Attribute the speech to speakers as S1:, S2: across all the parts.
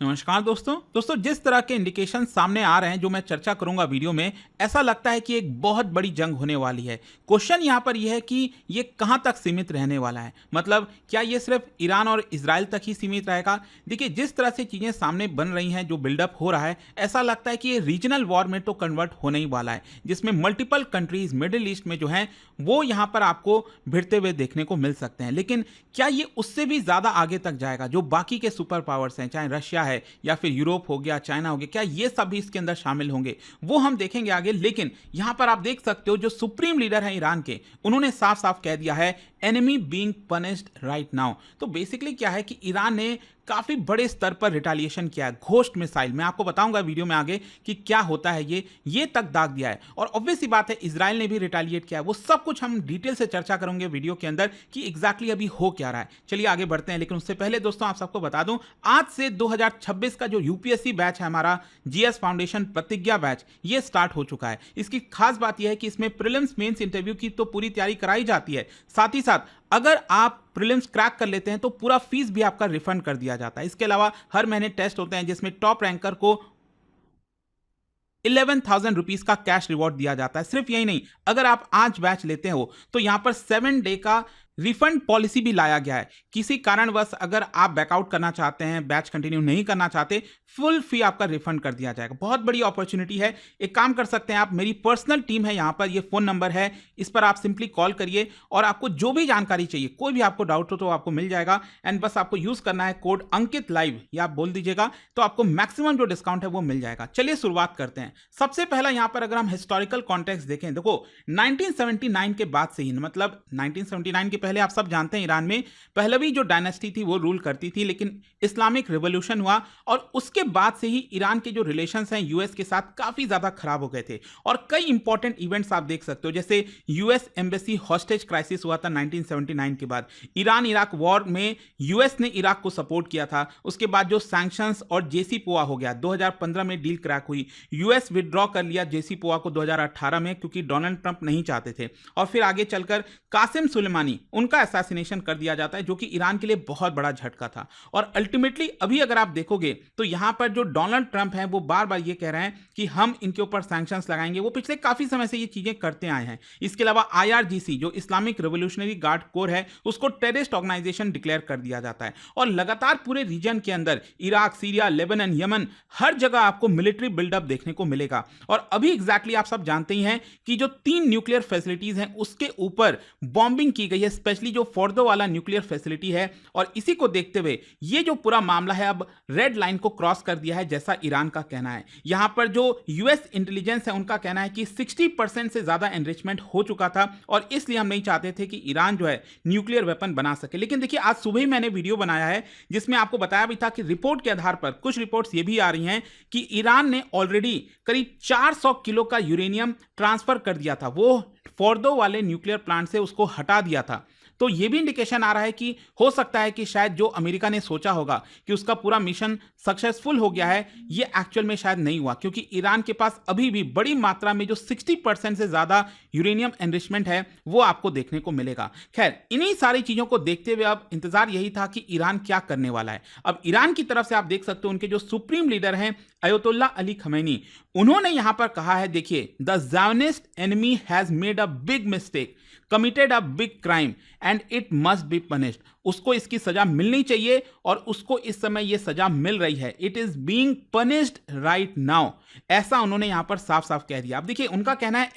S1: नमस्कार दोस्तों जिस तरह के इंडिकेशन सामने आ रहे हैं जो मैं चर्चा करूंगा वीडियो में, ऐसा लगता है कि एक बहुत बड़ी जंग होने वाली है। क्वेश्चन यहां पर यह है कि ये कहां तक सीमित रहने वाला है। मतलब क्या ये सिर्फ ईरान और इजराइल तक ही सीमित रहेगा। देखिए, जिस तरह से चीजें सामने बन रही हैं, जो बिल्डअप हो रहा है, ऐसा लगता है कि ये रीजनल वॉर में तो कन्वर्ट होने ही वाला है, जिसमें मल्टीपल कंट्रीज मिडिल ईस्ट में जो हैं वो यहां पर आपको भिड़ते हुए देखने को मिल सकते हैं। लेकिन क्या ये उससे भी ज्यादा आगे तक जाएगा। जो बाकी के सुपर पावर्स हैं, चाहे रशिया है या फिर यूरोप हो गया, चाइना हो गया, क्या ये सब भी इसके अंदर शामिल होंगे, वो हम देखेंगे आगे। लेकिन यहां पर आप देख सकते हो जो सुप्रीम लीडर है ईरान के, उन्होंने साफ साफ कह दिया है enemy being punished right now. तो बेसिकली क्या है कि ईरान ने काफी बड़े स्तर पर रिटालिएशन किया है। घोस्ट मिसाइल, मैं आपको बताऊंगा वीडियो में आगे कि क्या होता है, ये तक दाग दिया है। और ऑब्वियस सी बात है इजराइल ने भी रिटालिएट किया है। वो सब कुछ हम डिटेल से चर्चा करेंगे वीडियो के अंदर कि एग्जैक्टली अभी हो क्या रहा है। चलिए आगे बढ़ते हैं। लेकिन उससे पहले दोस्तों आप सबको बता दूं, आज से 2026 का जो यूपीएससी बैच है हमारा, जीएस फाउंडेशन प्रतिज्ञा बैच, ये स्टार्ट हो चुका है। इसकी खास बात यह है कि इसमें प्रीलिम्स मेंस इंटरव्यू की तो पूरी तैयारी कराई जाती है, साथ ही साथ अगर आप प्रीलिम्स क्रैक कर लेते हैं तो पूरा फीस भी आपका रिफंड कर दिया जाता है। इसके अलावा हर महीने टेस्ट होते हैं जिसमें टॉप रैंकर को 11,000 रुपीज का कैश रिवॉर्ड दिया जाता है। सिर्फ यही नहीं, अगर आप आज बैच लेते हो तो यहां पर 7 डे का रिफंड पॉलिसी भी लाया गया है। किसी कारणवश अगर आप बैकआउट करना चाहते हैं, बैच कंटिन्यू नहीं करना चाहते, फुल फी आपका रिफंड कर दिया जाएगा। बहुत बड़ी अपॉर्चुनिटी है। एक काम कर सकते हैं आप, मेरी पर्सनल टीम है यहां पर, ये फोन नंबर है, इस पर आप सिंपली कॉल करिए और आपको जो भी जानकारी चाहिए, कोई भी आपको डाउट हो तो आपको मिल जाएगा। एंड बस आपको यूज करना है कोड अंकित लाइव, या आप बोल दीजिएगा तो आपको मैक्सिमम जो डिस्काउंट है वो मिल जाएगा। चलिए शुरुआत करते हैं। सबसे पहला यहां पर अगर हम हिस्टोरिकल कॉन्टेक्स्ट देखें, देखो 1979 के बाद से ही, मतलब 1979 के पहले आप सब जानते हैं ईरान में पहलवी जो डायनेस्टी थी वो रूल करती थी, लेकिन इस्लामिक रिवॉल्यूशन हुआ और उसके बाद से ही ईरान के जो रिलेशंस हैं यूएस के साथ काफी ज्यादा खराब हो गए थे। और कई इंपॉर्टेंट इवेंट्स आप देख सकते हो, जैसे यूएस एम्बेसी हॉस्टेज क्राइसिस हुआ था 1979 के बाद। ईरान इराक वॉर में यूएस ने इराक को सपोर्ट किया था। उसके बाद जो सैंक्शंस और जेसीपोआ हो गया, 2015 में डील क्रैक हुई। यूएस विड्रॉ कर लिया जेसीपोआ को 2018 में, क्योंकि डोनाल्ड ट्रंप नहीं चाहते थे। और फिर आगे चलकर कासिम सुलेमानी, उनका असैसिनेशन कर दिया जाता है, जो कि ईरान के लिए बहुत बड़ा झटका था। और अल्टीमेटली अभी अगर आप देखोगे तो यहां पर जो डोनाल्ड ट्रंप हैं वो बार बार ये कह रहे हैं कि हम इनके ऊपर सैंक्शंस लगाएंगे। वो पिछले काफी समय से ये चीजें करते आए हैं। इसके अलावा आईआरजीसी जो इस्लामिक रिवोल्यूशनरी गार्ड कोर है, उसको टेररिस्ट ऑर्गेनाइजेशन डिक्लेयर कर दिया जाता है। और लगातार पूरे रीजन के अंदर इराक, सीरिया, लेबनान, यमन, हर जगह आपको मिलिट्री बिल्डअप देखने को मिलेगा। और अभी एग्जैक्टली आप सब जानते ही हैं कि जो 3 न्यूक्लियर फैसिलिटीज हैं उसके ऊपर बॉम्बिंग की गई है, स्पेशली जो फोर्दो वाला न्यूक्लियर फैसिलिटी है। और इसी को देखते हुए ये जो पूरा मामला है अब रेड लाइन को क्रॉस कर दिया है, जैसा ईरान का कहना है। यहां पर जो यूएस इंटेलिजेंस है उनका कहना है कि 60% से ज्यादा एनरिचमेंट हो चुका था और इसलिए हम नहीं चाहते थे कि ईरान जो है न्यूक्लियर वेपन बना सके। लेकिन देखिए, आज सुबह ही मैंने वीडियो बनाया है जिसमें आपको बताया भी था कि रिपोर्ट के आधार पर कुछ रिपोर्ट्स ये भी आ रही हैं कि ईरान ने ऑलरेडी करीब 400 किलो का यूरेनियम ट्रांसफर कर दिया था। वो फोर्दो वाले न्यूक्लियर प्लांट से उसको हटा दिया था। तो ये भी इंडिकेशन आ रहा है कि हो सकता है कि शायद जो अमेरिका ने सोचा होगा कि उसका पूरा मिशन सक्सेसफुल हो गया है, ये एक्चुअल में शायद नहीं हुआ, क्योंकि ईरान के पास अभी भी बड़ी मात्रा में जो 60% से ज्यादा यूरेनियम एनरिचमेंट है वो आपको देखने को मिलेगा। खैर, इन्हीं सारी चीजों को देखते हुए अब इंतजार यही था कि ईरान क्या करने वाला है। अब ईरान की तरफ से आप देख सकते हो उनके जो सुप्रीम लीडर हैं अयतुल्ला अली खमैनी, उन्होंने यहां पर कहा है, देखिए, the Zionist enemy has made a big mistake, committed a big crime and it must be punished. उसको इसकी सजा मिलनी चाहिए और उसको इस समय यह सजा मिल रही है। It is being punished right now, ऐसा उन्होंने यहां पर साफ साफ कह दिया। अब देखिए, उनका कहना है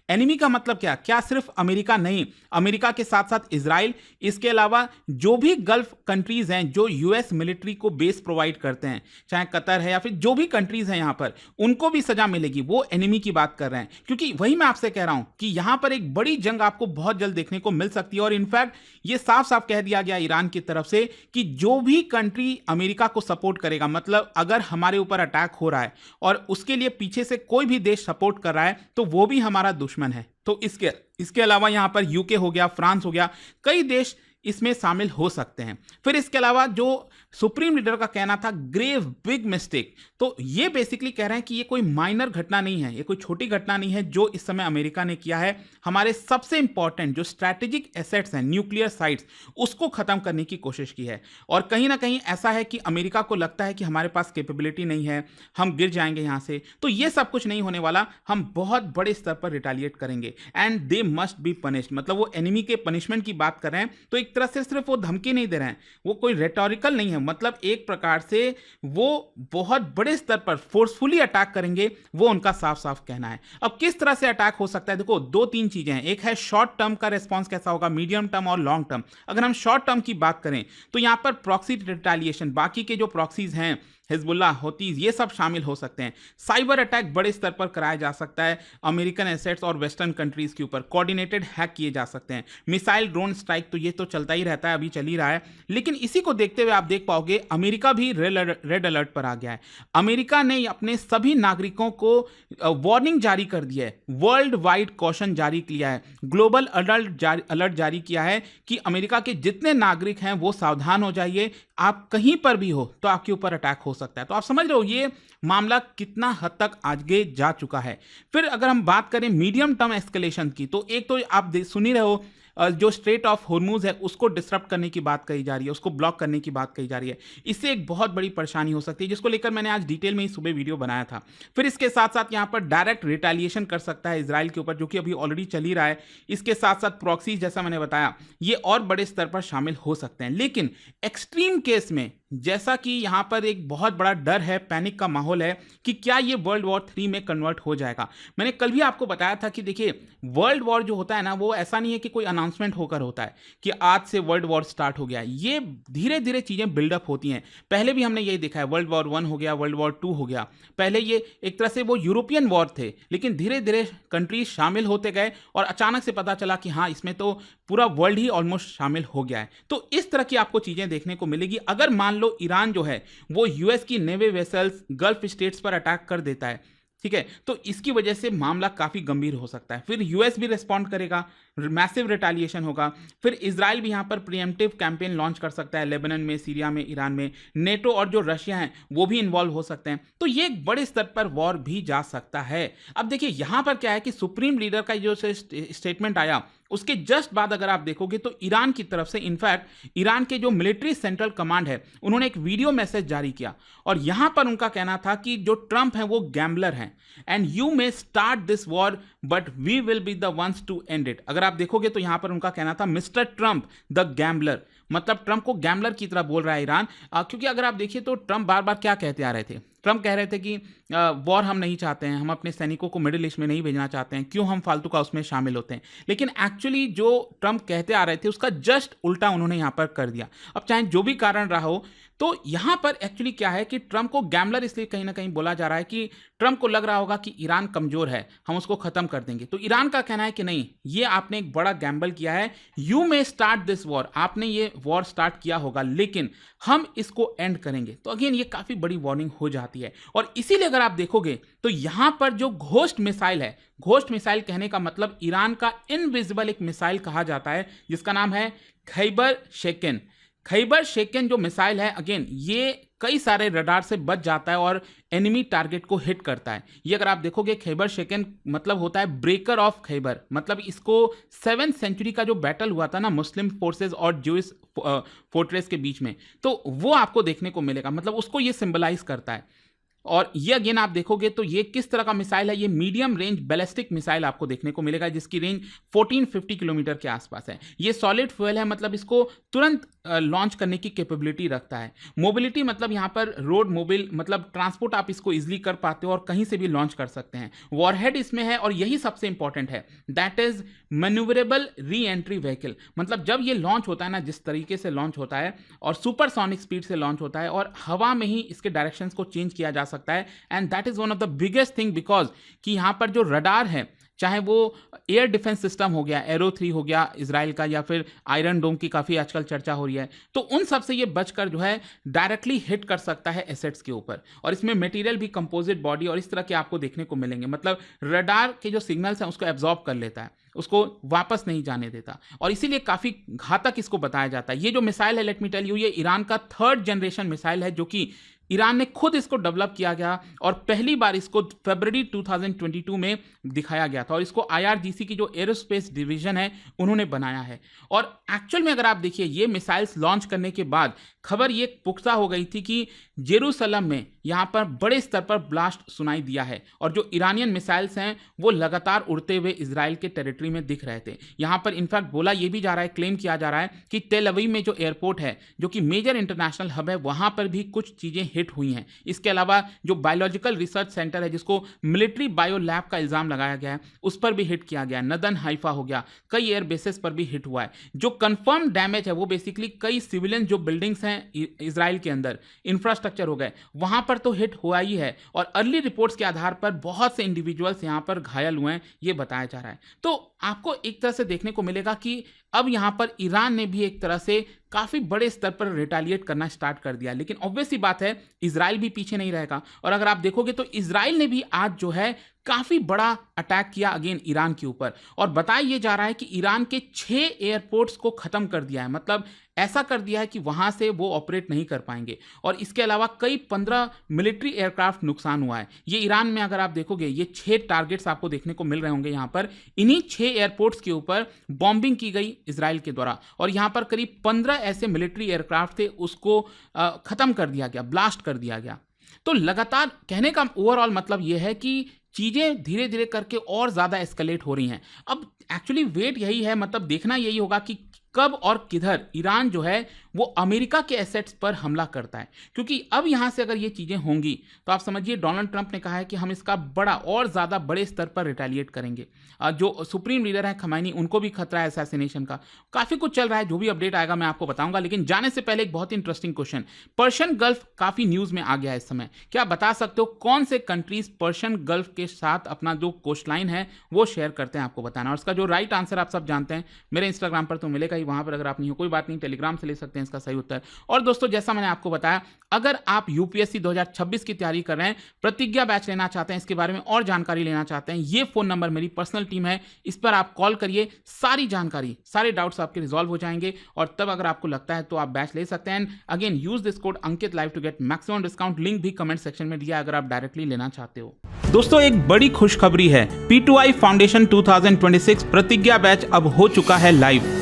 S1: एनिमी का मतलब क्या सिर्फ अमेरिका नहीं, अमेरिका के साथ साथ इजराइल, इसके अलावा जो भी गल्फ कंट्रीज हैं जो यूएस मिलिट्री को बेस प्रोवाइड करते हैं, चाहे कतर है या फिर जो भी कंट्रीज हैं यहां पर, उनको भी सजा मिलेगी। वो एनिमी की बात कर रहे हैं, क्योंकि वही मैं आपसे कह रहा हूं कि यहां पर एक बड़ी जंग आपको बहुत जल्द देखने को मिल सकती है। और इनफैक्ट ये साफ साफ कह दिया गया ईरान की तरफ से कि जो भी कंट्री अमेरिका को सपोर्ट करेगा, मतलब अगर हमारे ऊपर अटैक हो रहा है और उसके लिए पीछे से कोई भी देश सपोर्ट कर रहा है तो वो भी हमारा दुश्मन है। तो इसके अलावा यहां पर यूके हो गया, फ्रांस हो गया, कई देश इसमें शामिल हो सकते हैं। फिर इसके अलावा जो सुप्रीम लीडर का कहना था ग्रेव बिग मिस्टेक। तो ये बेसिकली कह रहे हैं कि ये कोई माइनर घटना नहीं है, ये कोई छोटी घटना नहीं है जो इस समय अमेरिका ने किया है। हमारे सबसे इंपॉर्टेंट जो स्ट्रैटेजिक एसेट्स हैं, न्यूक्लियर साइट्स, उसको खत्म करने की कोशिश की है। और कहीं ना कहीं ऐसा है कि अमेरिका को लगता है कि हमारे पास कैपेबिलिटी नहीं है, हम गिर जाएंगे यहां से। तो ये सब कुछ नहीं होने वाला, हम बहुत बड़े स्तर पर रिटेलिएट करेंगे and they must be punished. मतलब वो एनिमी के पनिशमेंट की बात कर रहे हैं, तो एक तरह से सिर्फ वो धमकी नहीं दे रहे हैं, वो कोई रेटोरिकल नहीं है, मतलब एक प्रकार से वो बहुत बड़े स्तर पर फोर्सफुली अटैक करेंगे, वो उनका साफ साफ कहना है। अब किस तरह से अटैक हो सकता है, देखो दो तीन चीजें हैं। एक है शॉर्ट टर्म का रिस्पॉन्स कैसा होगा, मीडियम टर्म और लॉन्ग टर्म। अगर हम शॉर्ट टर्म की बात करें तो यहां पर प्रॉक्सी रिटेलिएशन, बाकी के जो प्रॉक्सीज हैं, हिजबुल्लाह, होतीज, ये सब शामिल हो सकते हैं। साइबर अटैक बड़े स्तर पर कराया जा सकता है अमेरिकन एसेट्स और वेस्टर्न कंट्रीज के ऊपर, कोऑर्डिनेटेड हैक किए जा सकते हैं, मिसाइल ड्रोन स्ट्राइक, तो ये तो चलता ही रहता है, अभी चल ही रहा है। लेकिन इसी को देखते हुए आप देख पाओगे अमेरिका भी रेड अलर्ट पर आ गया है। अमेरिका ने अपने सभी नागरिकों को वार्निंग जारी कर दी है, वर्ल्ड वाइड कॉशन जारी किया है, ग्लोबल अलर्ट जारी किया है कि अमेरिका के जितने नागरिक हैं वो सावधान हो जाइए, आप कहीं पर भी हो तो आपके ऊपर अटैक हो सकता है। तो आप समझ रहे हो ये मामला कितना हद तक आगे जा चुका है। फिर अगर हम बात करें मीडियम टर्म एस्केलेशन की, तो एक तो आप सुन ही रहे हो, जो स्ट्रेट ऑफ हॉर्मुज है उसको डिसरप्ट करने की बात कही जा रही है, उसको ब्लॉक करने की बात कही जा रही है। इससे एक बहुत बड़ी परेशानी हो सकती है, जिसको लेकर मैंने आज डिटेल में ही सुबह वीडियो बनाया था। फिर इसके साथ साथ यहां पर डायरेक्ट रिटेलिएशन कर सकता है इजराइल के ऊपर, जो कि अभी ऑलरेडी चल ही रहा है। इसके साथ साथ प्रॉक्सीज, जैसा मैंने बताया, ये और बड़े स्तर पर शामिल हो सकते हैं। लेकिन एक्सट्रीम केस में, जैसा कि यहां पर एक बहुत बड़ा डर है, पैनिक का माहौल है कि क्या ये वर्ल्ड वॉर 3 में कन्वर्ट हो जाएगा। मैंने कल भी आपको बताया था कि देखिए वर्ल्ड वॉर जो होता है ना, वो ऐसा नहीं है कि कोई अनाउंसमेंट होकर होता है कि आज से वर्ल्ड वॉर स्टार्ट हो गया। ये धीरे धीरे चीजें बिल्डअप होती हैं। पहले भी हमने यही देखा है, वर्ल्ड वॉर 1 हो गया, वर्ल्ड वॉर 2 हो गया। पहले ये एक तरह से वो यूरोपियन वॉर थे, लेकिन धीरे धीरे कंट्रीज शामिल होते गए और अचानक से पता चला कि हाँ, इसमें तो पूरा वर्ल्ड ही ऑलमोस्ट शामिल हो गया है। तो इस तरह की आपको चीजें देखने को मिलेगी। अगर मान लो ईरान जो है वो यूएस की नेवी वेसल्स गल्फ स्टेट्स पर अटैक कर देता है, ठीक है, तो इसकी वजह से मामला काफी गंभीर हो सकता है। फिर यूएस भी रिस्पॉन्ड करेगा, मैसिव रिटेलिएशन होगा। फिर इजराइल भी यहां पर प्रीएम्प्टिव कैंपेन लॉन्च कर सकता है, लेबनान में, सीरिया में, ईरान में। नेटो और जो रशिया हैं वो भी इन्वॉल्व हो सकते हैं। तो ये एक बड़े स्तर पर वॉर भी जा सकता है। अब देखिए यहां पर क्या है कि सुप्रीम लीडर का जो स्टेटमेंट आया, उसके जस्ट बाद अगर आप देखोगे तो ईरान की तरफ से, इनफैक्ट ईरान के जो मिलिट्री सेंट्रल कमांड है, उन्होंने एक वीडियो मैसेज जारी किया और यहां पर उनका कहना था कि जो ट्रंप है वो गैम्बलर हैं and you may start this war but we will be the ones to end it. अगर आप देखोगे तो यहां पर उनका कहना था मिस्टर ट्रंप द गैम्बलर, मतलब ट्रंप को गैम्बलर की तरह बोल रहा है ईरान। क्योंकि अगर आप देखिए तो ट्रंप बार बार क्या कहते आ रहे थे, ट्रंप कह रहे थे कि वॉर हम नहीं चाहते हैं, हम अपने सैनिकों को मिडिल ईस्ट में नहीं भेजना चाहते हैं, क्यों हम फालतू का उसमें शामिल होते हैं। लेकिन एक्चुअली जो ट्रंप कहते आ रहे थे उसका जस्ट उल्टा उन्होंने यहां पर कर दिया। अब चाहे जो भी कारण रहा हो, तो यहां पर एक्चुअली क्या है कि ट्रंप को गैम्बलर इसलिए कहीं ना कहीं बोला जा रहा है कि ट्रंप को लग रहा होगा कि ईरान कमजोर है, हम उसको खत्म कर देंगे। तो ईरान का कहना है कि नहीं, ये आपने एक बड़ा गैम्बल किया है, you may start this war, आपने ये वॉर स्टार्ट किया होगा लेकिन हम इसको एंड करेंगे। तो अगेन ये काफी बड़ी वार्निंग हो जाती है। और इसीलिए अगर आप देखोगे तो यहां पर जो घोस्ट मिसाइल है, घोस्ट मिसाइल कहने का मतलब ईरान का इनविजिबल एक मिसाइल कहा जाता है जिसका नाम है खैबर शेकन। खैबर शेकन जो मिसाइल है, अगेन ये कई सारे रडार से बच जाता है और एनिमी टारगेट को हिट करता है। ये अगर आप देखोगे खैबर शेकन मतलब होता है ब्रेकर ऑफ खैबर, मतलब इसको 7th सेंचुरी का जो बैटल हुआ था ना मुस्लिम फोर्सेस और ज्यूइश फोर्ट्रेस के बीच में, तो वो आपको देखने को मिलेगा, मतलब उसको ये सिंबलाइज करता है। और ये अगेन आप देखोगे तो ये किस तरह का मिसाइल है, ये मीडियम रेंज बैलिस्टिक मिसाइल आपको देखने को मिलेगा जिसकी रेंज 1450 किलोमीटर के आसपास है। ये सॉलिड फ्यूल है, मतलब इसको तुरंत लॉन्च करने की कैपेबिलिटी रखता है। मोबिलिटी मतलब यहाँ पर रोड मोबिल, मतलब ट्रांसपोर्ट आप इसको इजिली कर पाते हो और कहीं से भी लॉन्च कर सकते हैं। वॉरहेड इसमें है और यही सबसे इंपॉर्टेंट है, that is manoeuvrable re entry vehicle, मतलब जब ये लॉन्च होता है ना, जिस तरीके से लॉन्च होता है और सुपरसोनिक स्पीड से लॉन्च होता है और हवा में ही इसके डायरेक्शंस को चेंज किया जा सकता है। And that is one of the biggest thing, because कि यहां पर जो रडार है, चाहे वो एयर डिफेंस सिस्टम हो गया, एरो 3 हो गया इजराइल का, या फिर आयरन डोम की काफी आजकल चर्चा हो रही है, तो उन सब से ये बचकर जो है डायरेक्टली हिट कर सकता है एसेट्स के ऊपर। और इसमें मटेरियल भी कंपोजिट बॉडी और इस तरह के आपको देखने को मिलेंगे, मतलब रडार के जो सिग्नल्स हैं उसको एब्जॉर्ब कर लेता है। उसको वापस नहीं जाने देता और इसीलिए काफ़ी घातक इसको बताया जाता है। ये जो मिसाइल है, लेट मी टेल यू, ये ईरान का 3rd जनरेशन मिसाइल है जो कि ईरान ने खुद इसको डेवलप किया गया और पहली बार इसको फरवरी 2022 में दिखाया गया था और इसको IRGC की जो एरोस्पेस डिवीजन है उन्होंने बनाया है। और एक्चुअल में अगर आप देखिए, ये मिसाइल्स लॉन्च करने के बाद खबर ये पुख्ता हो गई थी कि जेरूसलम में यहाँ पर बड़े स्तर पर ब्लास्ट सुनाई दिया है और जो ईरानियन मिसाइल्स हैं वो लगातार उड़ते हुए इजराइल के टेरिटरी में दिख रहे थे। यहाँ पर इनफैक्ट बोला ये भी जा रहा है, क्लेम किया जा रहा है कि तेल अवीव में जो एयरपोर्ट है, जो कि मेजर इंटरनेशनल हब है, वहाँ पर भी कुछ चीज़ें हिट हुई हैं। इसके अलावा जो बायोलॉजिकल रिसर्च सेंटर है, जिसको मिलिट्री बायो लैब का इल्ज़ाम लगाया गया है, उस पर भी हिट किया गया। नदन हाइफा हो गया, कई एयर बेसेस पर भी हिट हुआ है। जो कंफर्म डैमेज है वो बेसिकली कई सिविलियन जो बिल्डिंग्स हैं इजराइल के अंदर, इंफ्रास्ट्रक्चर हो गए, वहां पर तो हिट हुआ ही है और अर्ली रिपोर्ट्स के आधार पर बहुत से इंडिविजुअल्स यहां पर घायल हुए हैं, ये बताया जा रहा है। तो आपको एक तरह से देखने को मिलेगा कि अब यहां पर ईरान ने भी एक तरह से काफी बड़े स्तर पर रिटेलिएट करना स्टार्ट कर दिया। लेकिन ऑब्वियसली बात है, इजराइल भी पीछे नहीं रहेगा और अगर आप देखोगे तो इजराइल ने भी आज जो है काफी बड़ा अटैक किया अगेन ईरान के ऊपर और बताया यह जा रहा है कि ईरान के 6 एयरपोर्ट्स को खत्म कर दिया है। मतलब ऐसा कर दिया है कि वहां से वो ऑपरेट नहीं कर पाएंगे और इसके अलावा कई 15 मिलिट्री एयरक्राफ्ट नुकसान हुआ है। ये ईरान में अगर आप देखोगे, ये 6 टारगेट्स आपको देखने को मिल रहे होंगे यहाँ पर। इन्हीं 6 एयरपोर्ट्स के ऊपर बॉम्बिंग की गई इजराइल के द्वारा और यहाँ पर करीब 15 ऐसे मिलिट्री एयरक्राफ्ट थे, उसको खत्म कर दिया गया, ब्लास्ट कर दिया गया। तो लगातार कहने का ओवरऑल मतलब यह है कि चीजें धीरे धीरे करके और ज्यादा एस्केलेट हो रही हैं। अब एक्चुअली वेट यही है, मतलब देखना यही होगा कि कब और किधर ईरान जो है वो अमेरिका के एसेट्स पर हमला करता है, क्योंकि अब यहां से अगर ये चीजें होंगी तो आप समझिए डोनाल्ड ट्रंप ने कहा है कि हम इसका बड़ा और ज्यादा बड़े स्तर पर रिटेलिएट करेंगे। जो सुप्रीम लीडर है खमैनी, उनको भी खतरा है असैसिनेशन का। काफी कुछ चल रहा है, जो भी अपडेट आएगा मैं आपको बताऊंगा। लेकिन जाने से पहले एक बहुत ही इंटरेस्टिंग क्वेश्चन, पर्शियन गल्फ काफी न्यूज में आ गया है इस समय। क्या बता सकते हो कौन से कंट्रीज पर्शियन गल्फ के साथ अपना जो कोस्ट लाइन है वो शेयर करते हैं? आपको बताना और उसका जो राइट आंसर आप सब जानते हैं, मेरे इंस्टाग्राम पर तो मिलेगा ही, वहां पर अगर आप नहीं हो कोई बात नहीं, टेलीग्राम से ले सकते हैं इसका सही उत्तर। और दोस्तों जैसा मैंने आपको बताया, अगर आप यूपीएससी 2026 की तैयारी कर रहे हैं, प्रतिज्ञा बैच लेना चाहते हैं, इसके बारे में और जानकारी लेना चाहते हैं, ये फोन नंबर मेरी पर्सनल टीम है, इस पर आप कॉल करिए, सारी जानकारी, सारे डाउट्स आपके रिजॉल्व हो जाएंगे और तब अगर आपको लगता है तो आप बैच ले सकते हैं। Again use this code Ankit live to get maximum discount. Link भी कमेंट सेक्शन में दिया अगर आप डायरेक्टली लेना चाहते हो। दोस्तों एक बड़ी खुशखबरी है, P2I फाउंडेशन 2026 प्रतिज्ञा बैच अब हो चुका है लाइव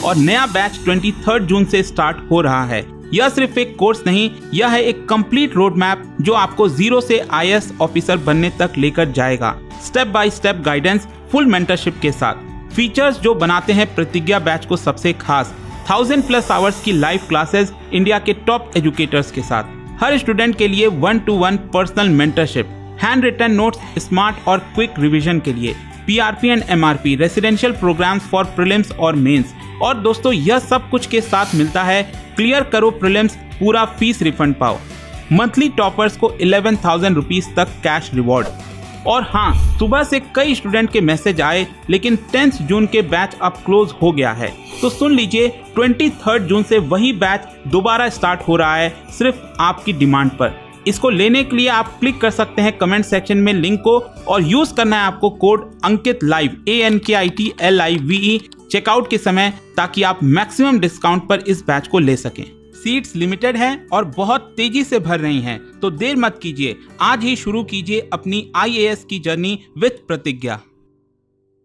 S1: और नया बैच 23 जून से स्टार्ट हो रहा है। यह सिर्फ एक कोर्स नहीं, यह है एक कंप्लीट रोड मैप जो आपको 0 से IAS ऑफिसर बनने तक लेकर जाएगा। Step by step guidance, full mentorship के साथ। फीचर्स जो बनाते हैं प्रतिज्ञा बैच को सबसे खास, 1000+ आवर्स की लाइव क्लासेस इंडिया के टॉप एजुकेटर्स के साथ, हर स्टूडेंट के लिए 1-to-1 personal mentorship, hand written notes, smart और क्विक रिवीजन के लिए, PRP and MRP, residential programmes for prelims और मेंस। और दोस्तों यह सब कुछ के साथ मिलता है क्लियर करो प्रीलिम्स, पूरा फीस रिफंड पाओ, मंथली टॉपर्स को 11,000 रुपीज तक कैश रिवॉर्ड। और हाँ, सुबह से कई स्टूडेंट के मैसेज आए, लेकिन 10 जून के बैच अब क्लोज हो गया है, तो सुन लीजिए 23 जून से वही बैच दोबारा स्टार्ट हो रहा है, सिर्फ आपकी डिमांड पर। इसको लेने के लिए आप क्लिक कर सकते हैं कमेंट सेक्शन में लिंक को और यूज करना है आपको code Ankit live, ANKITLIVE checkout के समय, ताकि आप मैक्सिमम डिस्काउंट पर इस बैच को ले सकें। सीट्स लिमिटेड हैं और बहुत तेजी से भर रही हैं, तो देर मत कीजिए, आज ही शुरू कीजिए अपनी IAS की जर्नी विद प्रतिज्ञा।